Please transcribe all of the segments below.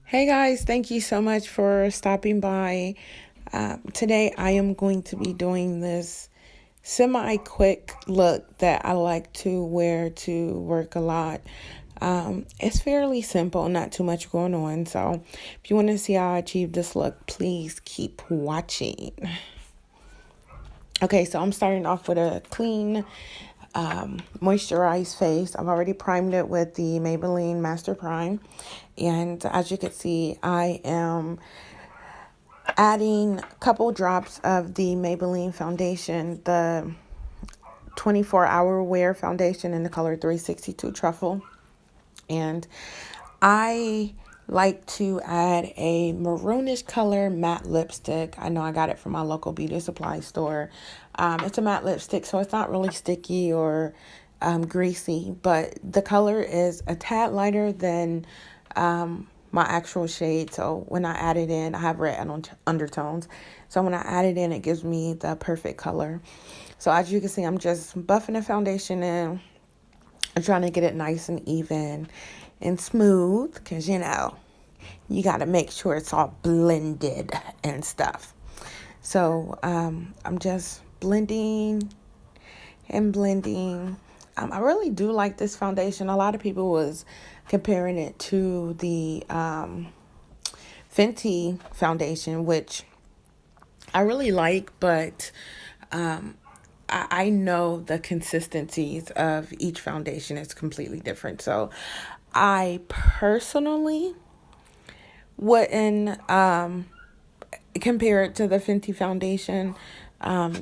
Hey guys, thank you so much for stopping by. Today I am going to be doing this semi quick look that I like to wear to work a lot. It's fairly simple, not too much going on. So if you want to see how I achieve this look, please keep watching. Okay, so I'm starting off with a clean, moisturized face. I've already primed it with the Maybelline Master Prime. And as you can see, I am adding a couple drops of the Maybelline foundation, the 24-hour wear foundation in the color 362 Truffle. And I like to add a maroonish color matte lipstick. I know I got it from my local beauty supply store. It's a matte lipstick, so it's not really sticky or greasy, but the color is a tad lighter than my actual shade. So when I add it in, I have red undertones. So when I add it in, it gives me the perfect color. So as you can see, I'm just buffing the foundation in. I'm trying to get it nice and even and smooth because, you got to make sure it's all blended and stuff. So I'm just blending and blending. I really do like this foundation. A lot of people was comparing it to the Fenty foundation, which I really like, but I know the consistencies of each foundation is completely different. So I personally wouldn't compare it to the Fenty foundation,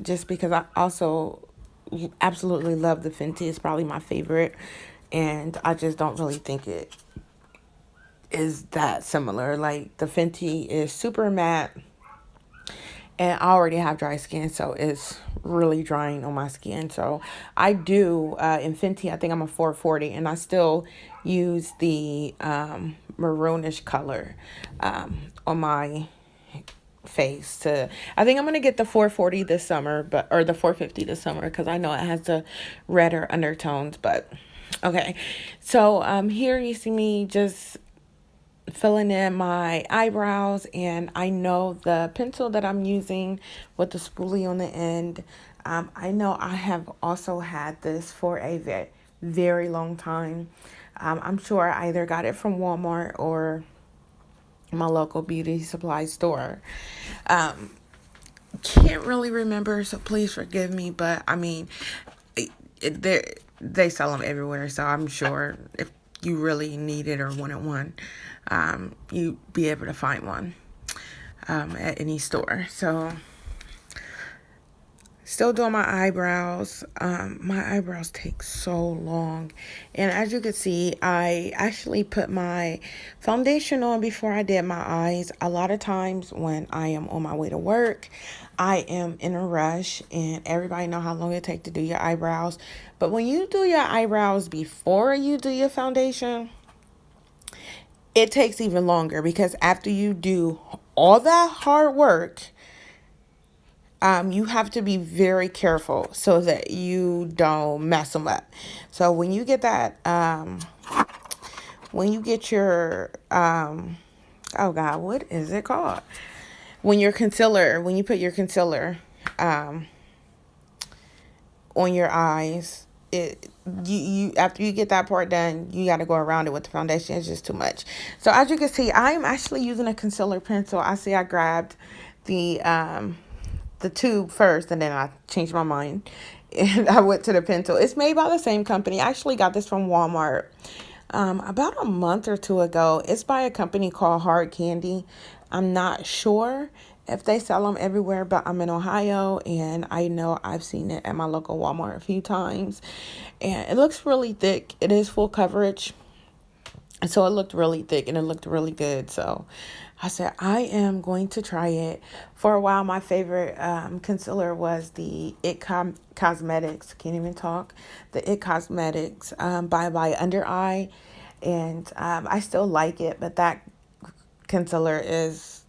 just because I also absolutely love the Fenty. It's probably my favorite, and I just don't really think it is that similar. Like the Fenty is super matte, and I already have dry skin, so it's really drying on my skin. So I do in Fenty, I think I'm a 440, and I still use the maroonish color on my face. To I think I'm gonna get the 440 this summer, but or the 450 this summer because I know it has the redder undertones. But okay, so here you see me just filling in my eyebrows, and I know the pencil that I'm using with the spoolie on the end. I know I have also had this for a very long time. I'm sure I either got it from Walmart or my local beauty supply store. Can't really remember, so please forgive me, but I mean, they sell them everywhere, so I'm sure if you really need it or wanted one, you be able to find one at any store. So still doing my eyebrows. My eyebrows take so long. And as you can see, I actually put my foundation on before I did my eyes. A lot of times when I am on my way to work, I am in a rush, and everybody know how long it takes to do your eyebrows. But when you do your eyebrows before you do your foundation, it takes even longer because after you do all that hard work, you have to be very careful so that you don't mess them up. So when you get your, oh God, what is it called? When you put your concealer, on your eyes, you after you get that part done, you got to go around it with the foundation. It's just too much. So as you can see, I am actually using a concealer pencil. I grabbed the tube first, and then I changed my mind and I went to the pencil. It's made by the same company. I actually got this from Walmart about a month or two ago. It's by a company called Hard Candy. I'm not sure if they sell them everywhere, but I'm in Ohio, and I know I've seen it at my local Walmart a few times. And it looks really thick. It is full coverage. So it looked really thick and it looked really good. So I said, I am going to try it. For a while, my favorite concealer was the Cosmetics. Can't even talk. The It Cosmetics by Under Eye. And I still like it, but that concealer is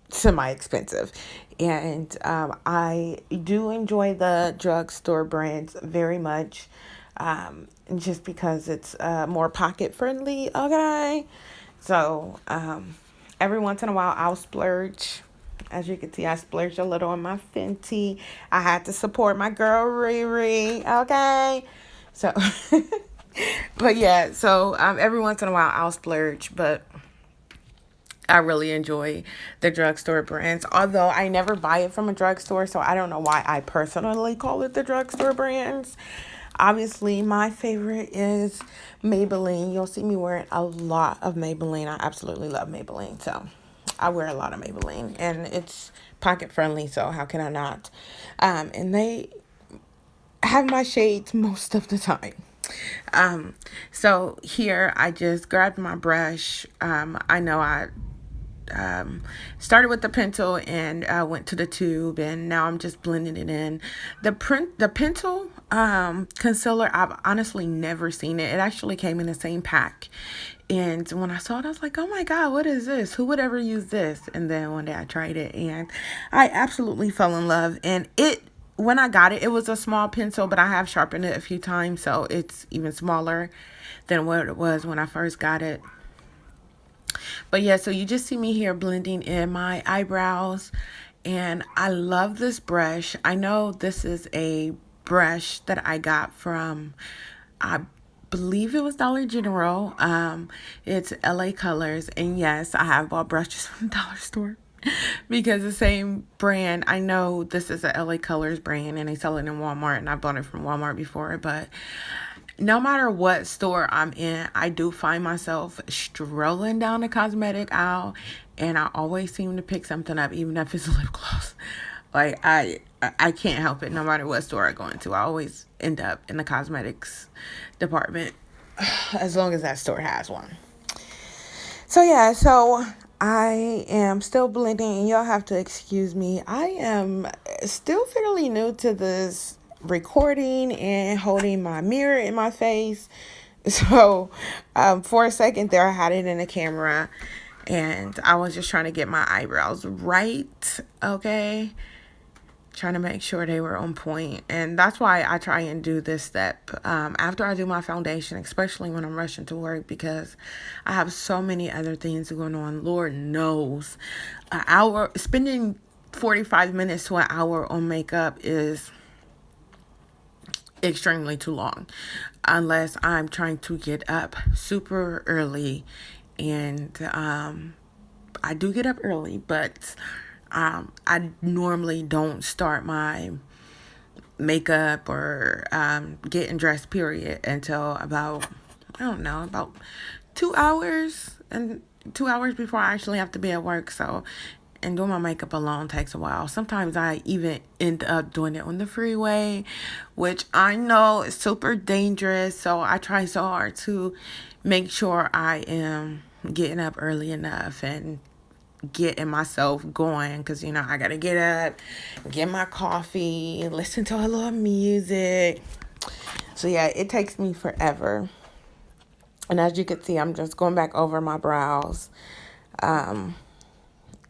semi-expensive. And I do enjoy the drugstore brands very much, just because it's more pocket friendly. Okay, so Every once in a while, I'll splurge. As you can see, I splurged a little on my Fenty. I had to support my girl Riri. Okay, so, but yeah, so every once in a while I'll splurge, but I really enjoy the drugstore brands. Although I never buy it from a drugstore, so I don't know why I personally call it the drugstore brands. Obviously, my favorite is Maybelline. You'll see me wearing a lot of Maybelline. I absolutely love Maybelline, so I wear a lot of Maybelline, and it's pocket friendly, so how can I not? And they have my shades most of the time. So here I just grabbed my brush. I know I started with the pencil and went to the tube, and now I'm just blending it in. The pencil concealer, I've honestly never seen it. It actually came in the same pack, and when I saw it, I was like, oh my god, what is this? Who would ever use this? And then one day I tried it, and I absolutely fell in love. And it, when I got it, it was a small pencil, but I have sharpened it a few times, so it's even smaller than what it was when I first got it. But yeah, so you just see me here blending in my eyebrows, and I love this brush. I know this is a brush that I got from, I believe it was Dollar General. It's LA Colors, and yes, I have bought brushes from the dollar store because the same brand, I know this is a LA Colors brand and they sell it in Walmart, and I bought it from Walmart before, but no matter what store I'm in, I do find myself strolling down the cosmetic aisle, and I always seem to pick something up, even if it's lip gloss. Like I can't help it. No matter what store I go into, I always end up in the cosmetics department, as long as that store has one. So yeah, so I am still blending, and y'all have to excuse me. I am still fairly new to this recording and holding my mirror in my face. So for a second there, I had it in the camera, and I was just trying to get my eyebrows right. Okay, trying to make sure they were on point. And that's why I try and do this step after I do my foundation, especially when I'm rushing to work, because I have so many other things going on. Lord knows, an hour, spending 45 minutes to an hour on makeup is extremely too long, unless I'm trying to get up super early. And I do get up early, but I normally don't start my makeup or getting dressed, period, until about, I don't know, about 2 hours, and 2 hours before I actually have to be at work. So, and doing my makeup alone takes a while. Sometimes I even end up doing it on the freeway, which I know is super dangerous. So I try so hard to make sure I am getting up early enough and getting myself going, because I gotta get up, get my coffee, listen to a little music. So yeah, it takes me forever. And as you can see, I'm just going back over my brows.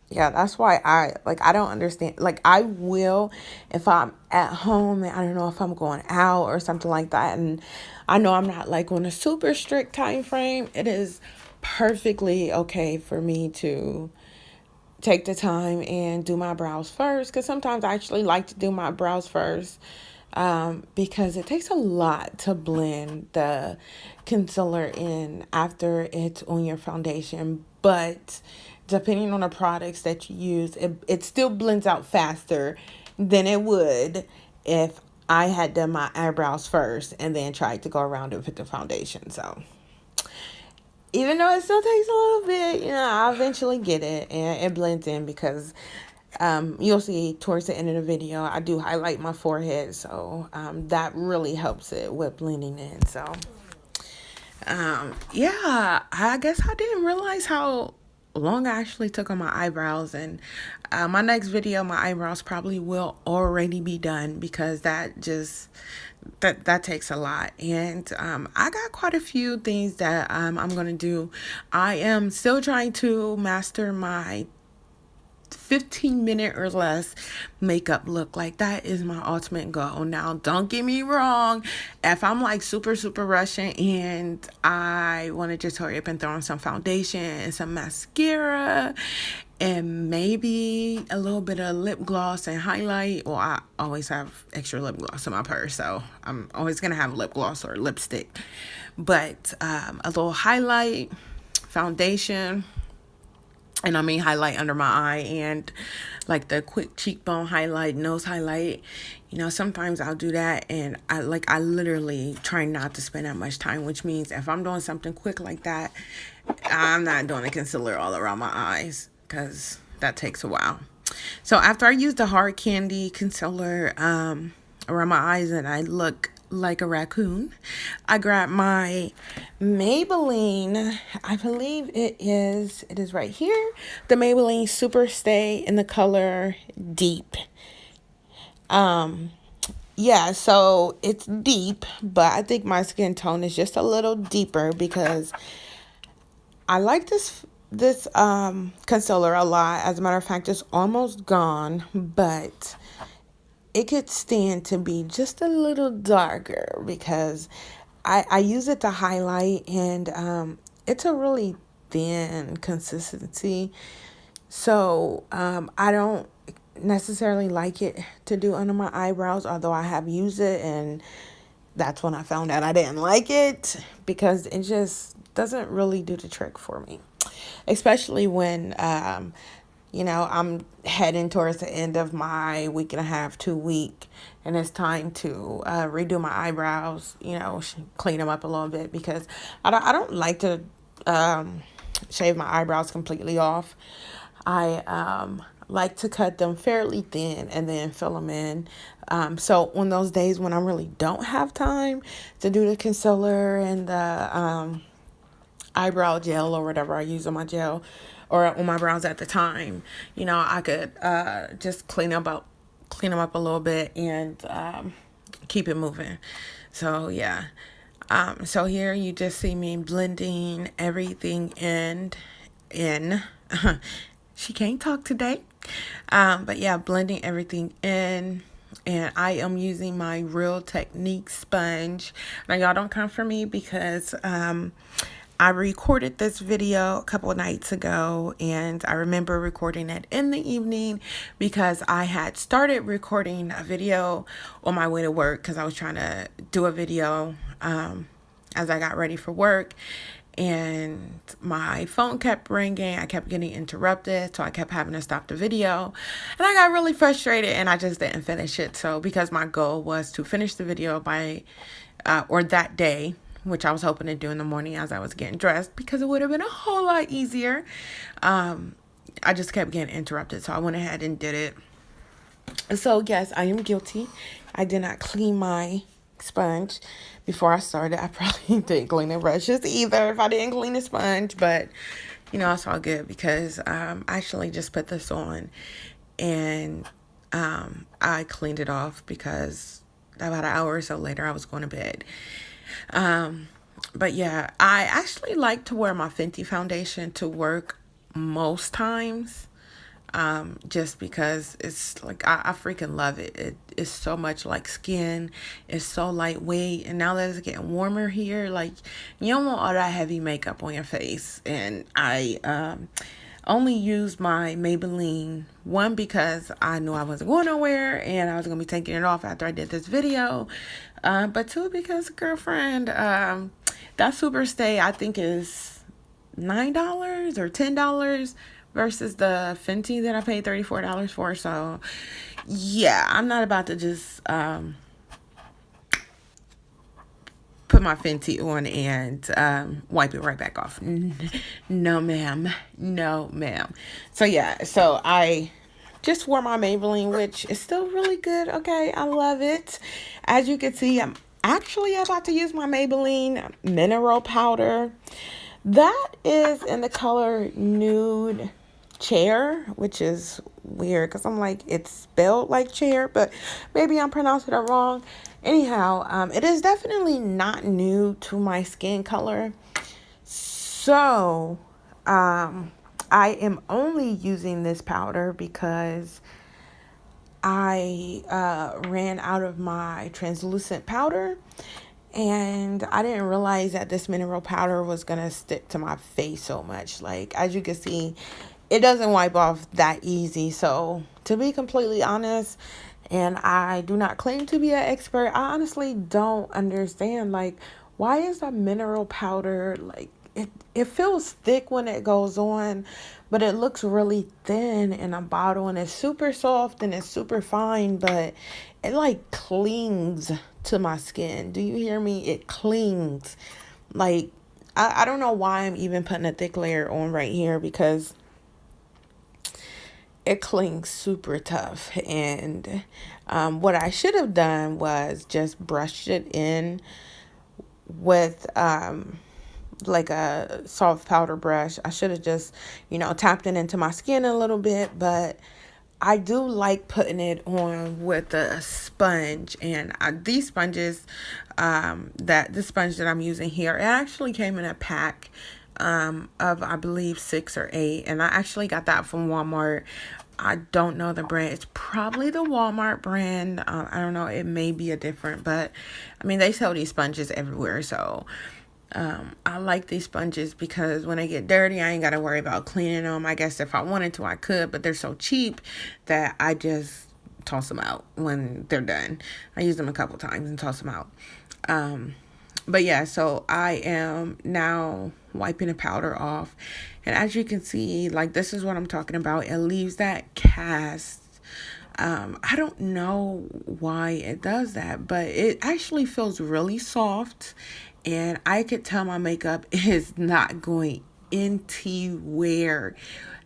Yeah, that's why I don't understand. Like, I will, if I'm at home and I don't know if I'm going out or something like that, and I know I'm not like on a super strict time frame, it is perfectly okay for me to take the time and do my brows first, because sometimes I actually like to do my brows first, because it takes a lot to blend the concealer in after it's on your foundation. But depending on the products that you use, it still blends out faster than it would if I had done my eyebrows first and then tried to go around it with the foundation. So even though it still takes a little bit, I'll eventually get it, and it blends in, because you'll see towards the end of the video, I do highlight my forehead, so that really helps it with blending in. So yeah, I guess I didn't realize how long I actually took on my eyebrows, and my next video, my eyebrows probably will already be done, because that takes a lot. And I got quite a few things that I'm gonna do. I am still trying to master my 15-minute or less makeup look. Like, that is my ultimate goal. Now, don't get me wrong, if I'm like super rushing and I want to just hurry up and throw on some foundation and some mascara and maybe a little bit of lip gloss and highlight, well, I always have extra lip gloss in my purse, so I'm always gonna have lip gloss or lipstick. But a little highlight, foundation, and I mean highlight under my eye, and like the quick cheekbone highlight, nose highlight. Sometimes I'll do that, and I literally try not to spend that much time, which means if I'm doing something quick like that, I'm not doing a concealer all around my eyes, because that takes a while. So after I use the hard candy concealer around my eyes and I look like a raccoon, I grab my Maybelline, I believe it is right here, the Maybelline Super Stay in the color Deep. Yeah, so it's deep, but I think my skin tone is just a little deeper because I like this concealer a lot. As a matter of fact, it's almost gone, but it could stand to be just a little darker because I use it to highlight, and it's a really thin consistency. So I don't necessarily like it to do under my eyebrows, although I have used it, and that's when I found out I didn't like it because it just doesn't really do the trick for me. Especially when I'm heading towards the end of my week and a half, 2 week, and it's time to redo my eyebrows, clean them up a little bit because I don't like to shave my eyebrows completely off. I like to cut them fairly thin and then fill them in. So on those days when I really don't have time to do the concealer and the eyebrow gel or whatever I use on my gel or on my brows at the time, I could just clean them up a little bit and keep it moving. So yeah. So here you just see me blending everything in. She can't talk today. But yeah, blending everything in. And I am using my Real Technique sponge. Now, y'all don't come for me because I recorded this video a couple of nights ago, and I remember recording it in the evening because I had started recording a video on my way to work because I was trying to do a video as I got ready for work. And my phone kept ringing. I kept getting interrupted, so I kept having to stop the video. And I got really frustrated, and I just didn't finish it. So because my goal was to finish the video by, or that day, which I was hoping to do in the morning as I was getting dressed, because it would have been a whole lot easier. I just kept getting interrupted, so I went ahead and did it. So yes, I am guilty. I did not clean my sponge before I started. I probably didn't clean the brushes either if I didn't clean the sponge, but it's all good because I actually just put this on and I cleaned it off because about an hour or so later I was going to bed. But yeah, I actually like to wear my Fenty foundation to work most times. Just because it's like, I freaking love it. It is so much like skin. It's so lightweight. And now that it's getting warmer here, like, you don't want all that heavy makeup on your face. And I only used my Maybelline, one, because I knew I wasn't going nowhere and I was going to be taking it off after I did this video. But two, because girlfriend, that Super Stay, I think is $9 or $10 versus the Fenty that I paid $34 for. So yeah, I'm not about to just put my Fenty on and wipe it right back off. No ma'am. No ma'am. So yeah, so I just wore my Maybelline, which is still really good. Okay, I love it. As you can see, I'm actually about to use my Maybelline mineral powder. That is in the color Nude Chair, which is weird because I'm like, it's spelled like chair, but maybe I'm pronouncing it wrong. Anyhow, it is definitely not new to my skin color. So, I am only using this powder because I ran out of my translucent powder, and I didn't realize that this mineral powder was gonna stick to my face so much. Like, as you can see, it doesn't wipe off that easy. So to be completely honest, and I do not claim to be an expert, I honestly don't understand, like, why is a mineral powder like it feels thick when it goes on, but it looks really thin in a bottle, and it's super soft and it's super fine, but it like clings to my skin. Do you hear me? It clings. Like, I don't know why I'm even putting a thick layer on right here, because it clings super tough. And what I should have done was just brushed it in with like a soft powder brush. I should have just, tapped it into my skin a little bit, but I do like putting it on with a sponge. And these sponges, the sponge that I'm using here, it actually came in a pack of, I believe, 6 or 8. And I actually got that from Walmart. I don't know the brand. It's probably the Walmart brand. I don't know. It may be a different, but I mean, they sell these sponges everywhere. So I like these sponges because when they get dirty, I ain't got to worry about cleaning them. I guess if I wanted to, I could, but they're so cheap that I just toss them out when they're done. I use them a couple times and toss them out. But yeah, so I am now wiping the powder off. And as you can see, like, this is what I'm talking about. It leaves that cast. I don't know why it does that, but it actually feels really soft. And I could tell my makeup is not going anywhere.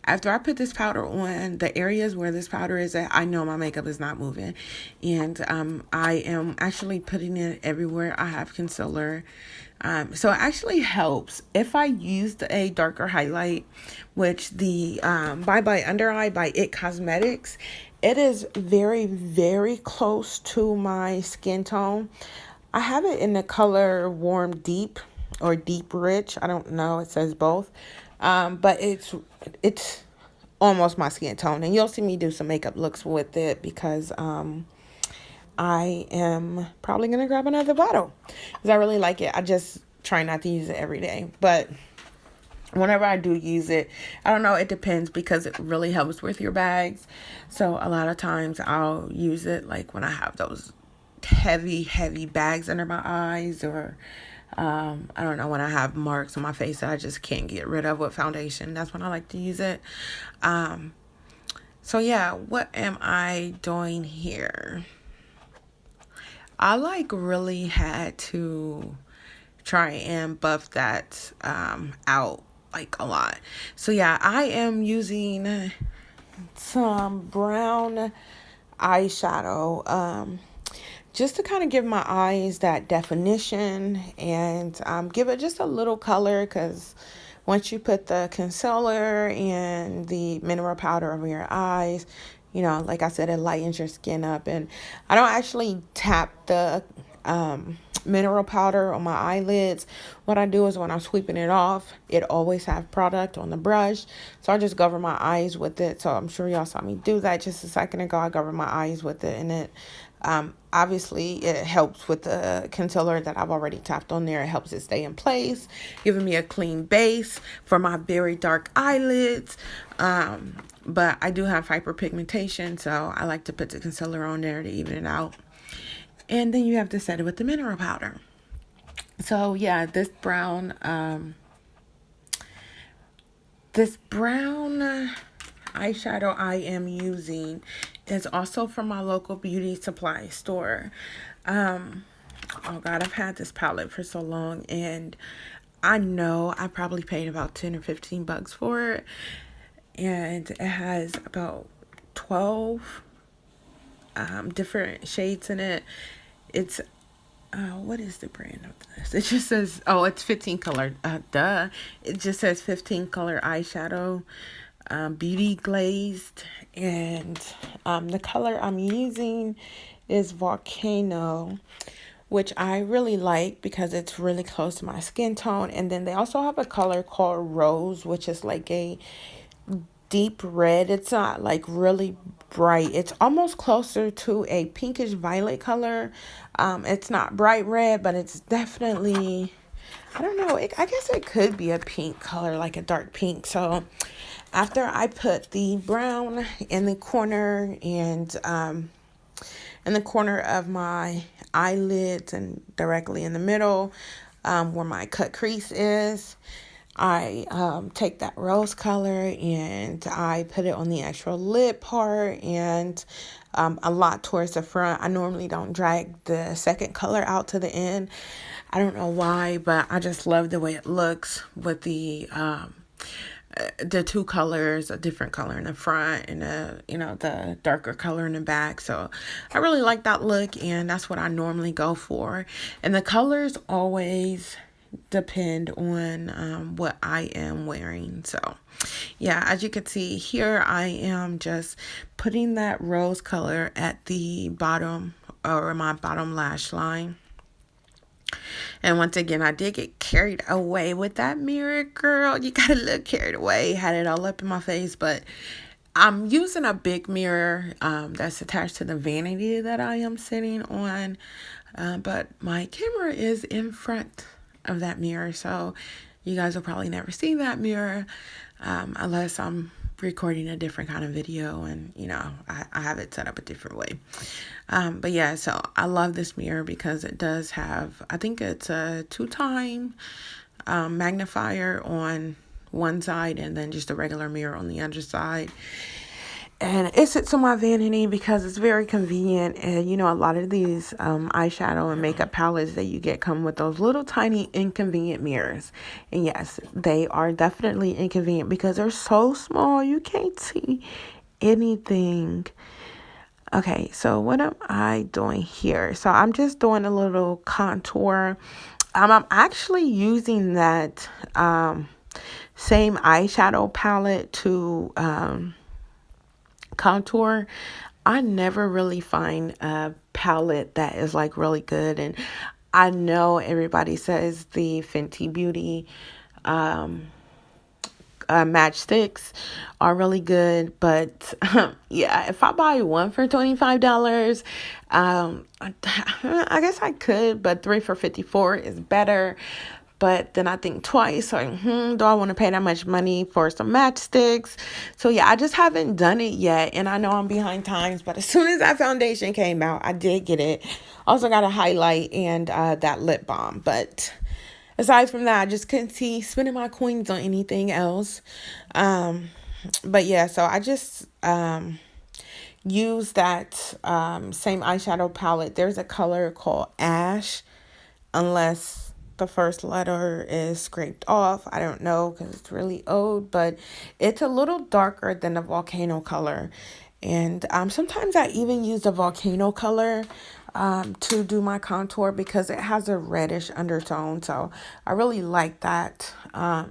After I put this powder on, the areas where this powder is at, I know my makeup is not moving. And I am actually putting it everywhere I have concealer. So it actually helps if I used a darker highlight, which the Bye Bye Under Eye by It Cosmetics. It is very, very close to my skin tone. I have it in the color Warm Deep or Deep Rich. I don't know. It says both. But it's almost my skin tone. And you'll see me do some makeup looks with it because I am probably going to grab another bottle because I really like it. I just try not to use it every day. But whenever I do use it, I don't know, it depends because it really helps with your bags. So a lot of times I'll use it like when I have those heavy bags under my eyes, or I don't know, when I have marks on my face that I just can't get rid of with foundation. That's when I like to use it. So yeah, what am I doing here? I like really had to try and buff that out like a lot. So yeah, I am using some brown eyeshadow just to kind of give my eyes that definition and give it just a little color, because once you put the concealer and the mineral powder over your eyes, like I said, it lightens your skin up. And I don't actually tap the mineral powder on my eyelids. What I do is when I'm sweeping it off, it always have product on the brush, so I just cover my eyes with it. So I'm sure y'all saw me do that just a second ago. I cover my eyes with it, and it obviously it helps with the concealer that I've already tapped on there. It helps it stay in place, giving me a clean base for my very dark eyelids. But I do have hyperpigmentation, so I like to put the concealer on there to even it out. And then you have to set it with the mineral powder. So yeah, this brown eyeshadow I am using is also from my local beauty supply store. Oh God, I've had this palette for so long, and I know I probably paid about 10 or 15 bucks for it. And it has about 12 different shades in it. It's what is the brand of this? It just says, it's 15 color. It just says 15 color eyeshadow, beauty glazed. And the color I'm using is Volcano, which I really like because it's really close to my skin tone. And then they also have a color called Rose, which is like a deep red. It's not like really bright. It's almost closer to a pinkish violet color. It's not bright red, but it's definitely, I don't know. I guess it could be a pink color, like a dark pink. So after I put the brown in the corner and in the corner of my eyelids and directly in the middle, where my cut crease is, I take that rose color and I put it on the actual lip part and a lot towards the front. I normally don't drag the second color out to the end. I don't know why, but I just love the way it looks with the two colors, a different color in the front and the darker color in the back. So I really like that look, and that's what I normally go for. And the colors always depend on what I am wearing. So yeah, as you can see here, I am just putting that rose color at the bottom or my bottom lash line. And once again, I did get carried away with that mirror, girl. You got a little carried away. Had it all up in my face. But I'm using a big mirror that's attached to the vanity that I am sitting on. But my camera is in front of that mirror. So you guys will probably never see that mirror unless I'm recording a different kind of video and I have it set up a different way. But yeah, so I love this mirror because it does have, I think it's a 2-time magnifier on one side and then just a regular mirror on the other side. And it sits on my vanity because it's very convenient. And, a lot of these eyeshadow and makeup palettes that you get come with those little tiny inconvenient mirrors. And yes, they are definitely inconvenient because they're so small. You can't see anything. Okay, so what am I doing here? So I'm just doing a little contour. I'm actually using that same eyeshadow palette to contour. I never really find a palette that is like really good, and I know everybody says the Fenty Beauty matchsticks are really good, but yeah, if I buy one for $25, I guess I could, but 3 for $54 is better. But then I think twice, like, do I want to pay that much money for some matchsticks? So yeah, I just haven't done it yet. And I know I'm behind times, but as soon as that foundation came out, I did get it. Also got a highlight and that lip balm. But aside from that, I just couldn't see spending my coins on anything else. But yeah, so I just use that same eyeshadow palette. There's a color called Ash, unless the first letter is scraped off. I don't know because it's really old, but it's a little darker than the volcano color. And sometimes I even use the volcano color to do my contour because it has a reddish undertone. So I really like that.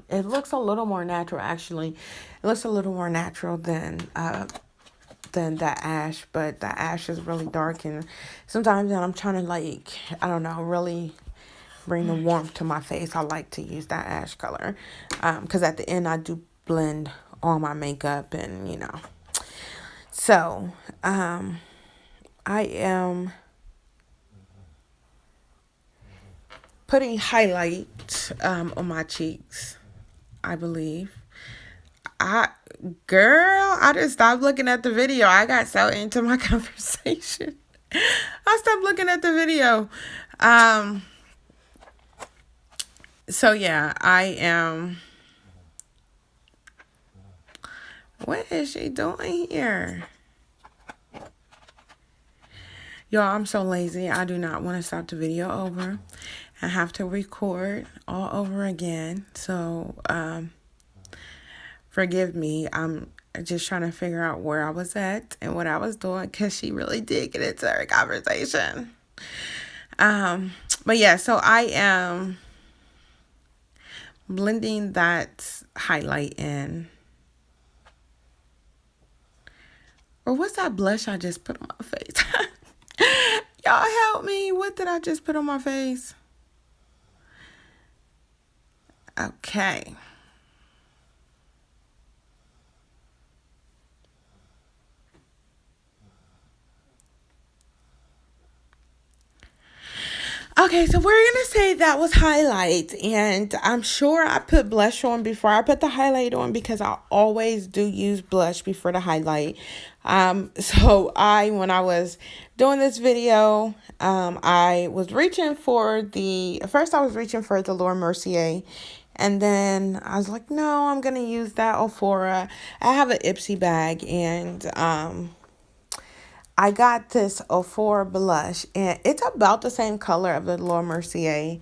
It looks a little more natural, actually. It looks a little more natural than the ash, but the ash is really dark. And sometimes when I'm trying to really bring the warmth to my face, I like to use that ash color because at the end I do blend all my makeup and so I am putting highlight on my cheeks, I believe. I just stopped looking at the video. I got so into my conversation. I stopped looking at the video. So yeah, I am. What is she doing here? Y'all, I'm so lazy. I do not want to stop the video over. I have to record all over again. So, forgive me. I'm just trying to figure out where I was at and what I was doing because she really did get into her conversation. But yeah, so I am blending that highlight in. Or what's that blush I just put on my face? Y'all help me. What did I just put on my face? Okay. Okay, so we're gonna say that was highlight, and I'm sure I put blush on before I put the highlight on because I always do use blush before the highlight. So when I was doing this video, I was reaching for first I was reaching for the Laura Mercier, and then I was like, no, I'm gonna use that Ofora. I have an Ipsy bag, and I got this Ofora blush, and it's about the same color of the Laura Mercier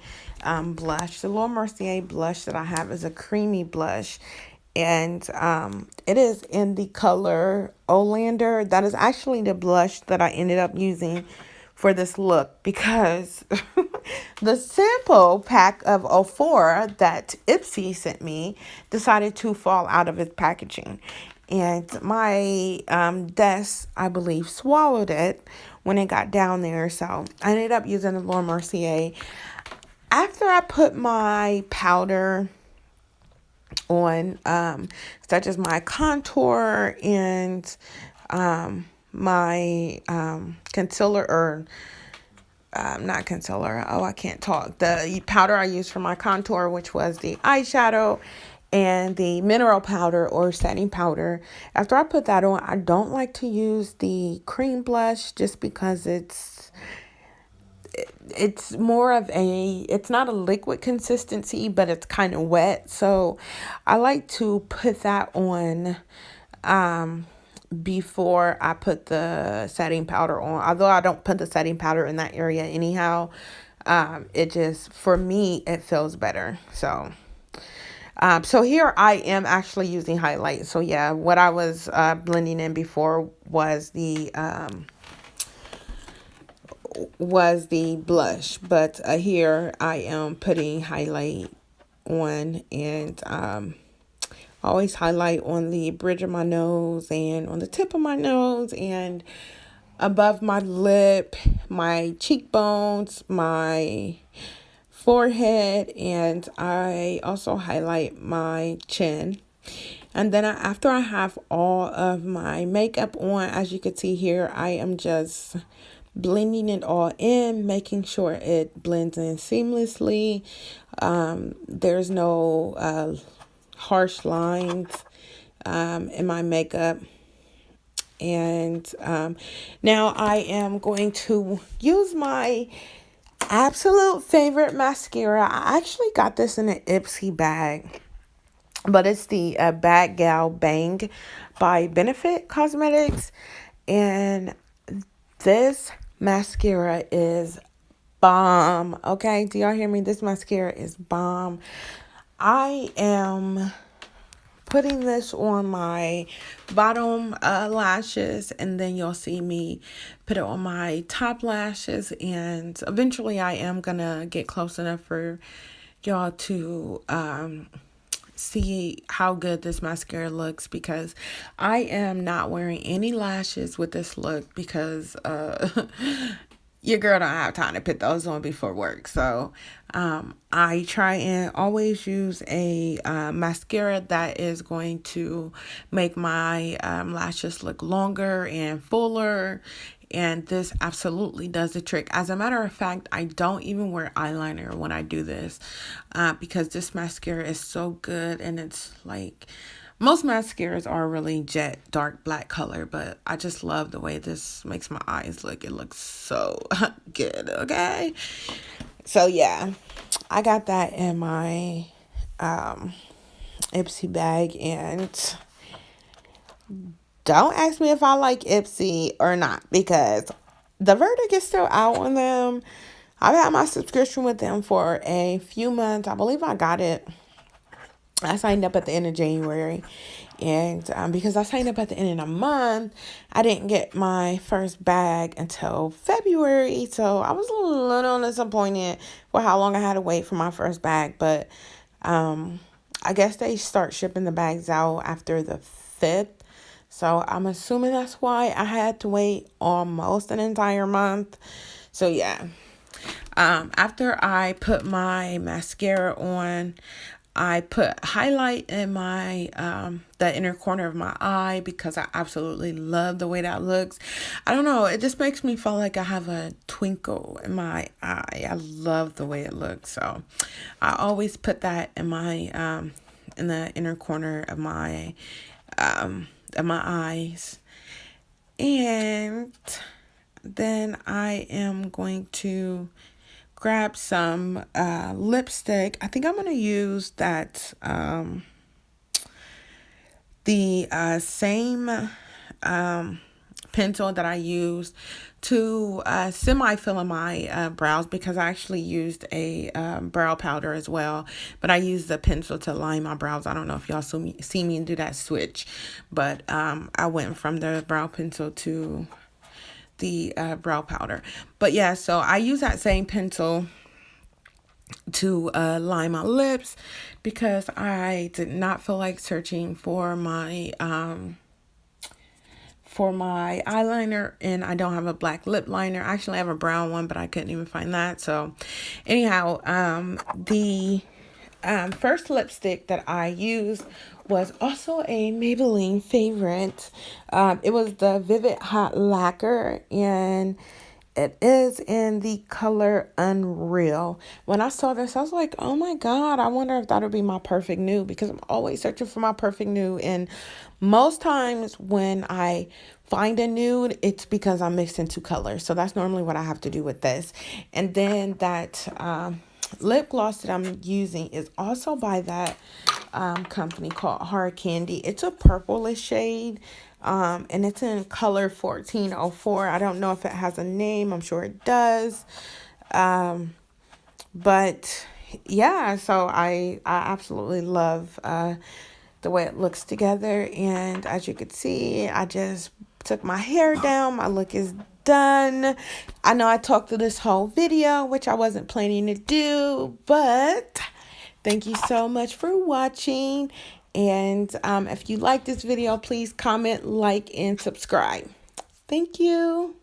blush. The Laura Mercier blush that I have is a creamy blush, and it is in the color Oleander. That is actually the blush that I ended up using for this look because the sample pack of Ofora that Ipsy sent me decided to fall out of its packaging. And my desk, I believe, swallowed it when it got down there. So I ended up using the Laura Mercier. After I put my powder on, such as my contour and my concealer, or not concealer. Oh, I can't talk. The powder I used for my contour, which was the eyeshadow, and the mineral powder or setting powder. After I put that on, I don't like to use the cream blush just because it's more of it's not a liquid consistency, but it's kind of wet. So I like to put that on before I put the setting powder on. Although I don't put the setting powder in that area anyhow, it just, for me, it feels better. So here I am actually using highlight. So yeah, what I was blending in before was the blush, but here I am putting highlight on, and always highlight on the bridge of my nose and on the tip of my nose and above my lip, my cheekbones, my forehead, and I also highlight my chin. And then after I have all of my makeup on, as you can see here, I am just blending it all in, making sure it blends in seamlessly. There's no harsh lines in my makeup. And now I am going to use my absolute favorite mascara. I actually got this in an Ipsy bag, but it's the Bad Gal Bang by Benefit Cosmetics. And this mascara is bomb. Okay, do y'all hear me? This mascara is bomb. I am putting this on my bottom lashes, and then you'll see me put it on my top lashes, and eventually I am gonna get close enough for y'all to see how good this mascara looks, because I am not wearing any lashes with this look because your girl don't have time to put those on before work. So I try and always use a mascara that is going to make my lashes look longer and fuller. And this absolutely does the trick. As a matter of fact, I don't even wear eyeliner when I do this because this mascara is so good. And it's like, most mascaras are really jet dark black color, but I just love the way this makes my eyes look. It looks so good, okay? So yeah, I got that in my Ipsy bag, and don't ask me if I like Ipsy or not, because the verdict is still out on them. I've had my subscription with them for a few months. I believe I signed up at the end of January, and because I signed up at the end of the month, I didn't get my first bag until February, so I was a little disappointed for how long I had to wait for my first bag, but I guess they start shipping the bags out after the 5th, so I'm assuming that's why I had to wait almost an entire month. So yeah, after I put my mascara on, I put highlight in my the inner corner of my eye because I absolutely love the way that looks. I don't know, it just makes me feel like I have a twinkle in my eye. I love the way it looks. So I always put that in the inner corner of my eyes. And then I am going to grab some lipstick. I think I'm going to use that the same pencil that I used to semi-fill in my brows, because I actually used a brow powder as well, but I used the pencil to line my brows. I don't know if y'all see me do that switch, but I went from the brow pencil to the brow powder. But yeah, so I use that same pencil to line my lips because I did not feel like searching for my eyeliner, and I don't have a black lip liner. I actually have a brown one, but I couldn't even find that. So anyhow, the first lipstick that I used was also a Maybelline favorite. It was the Vivid Hot Lacquer, and it is in the color Unreal. When I saw this, I was like, oh my God, I wonder if that'll be my perfect nude, because I'm always searching for my perfect nude. And most times when I find a nude, it's because I'm mixing two colors. So that's normally what I have to do with this. And then that lip gloss that I'm using is also by that company called Hard Candy. It's a purplish shade. And it's in color 1404. I don't know if it has a name. I'm sure it does. But yeah, so I absolutely love the way it looks together. And as you can see, I just took my hair down. My look is done. I know I talked through this whole video, which I wasn't planning to do, but thank you so much for watching. And if you like this video, please comment, like, and subscribe. Thank you.